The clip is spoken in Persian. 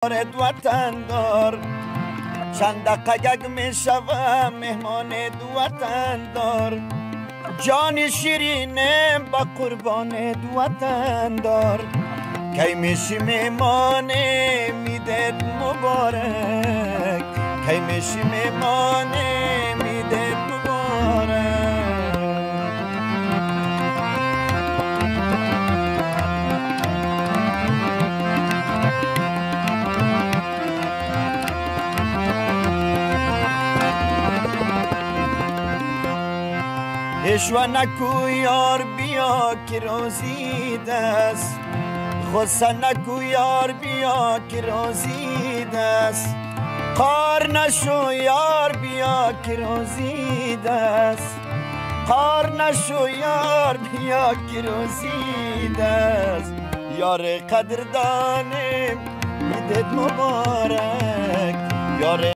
وطن دار چند دقیق می شوم مهمان وطن دار جان شیرینه با قربان وطن دار کی میشی میمان میدت مبارک کی میشی میمان میدت مبارک اشوا نکو یار بیا که روزی دست خودسا نکو یار بیا که روزی دست قار نشو یار بیا که روزی دست قار نشو یار بیا که روزی دست یار قدردانم میدت مبارک یار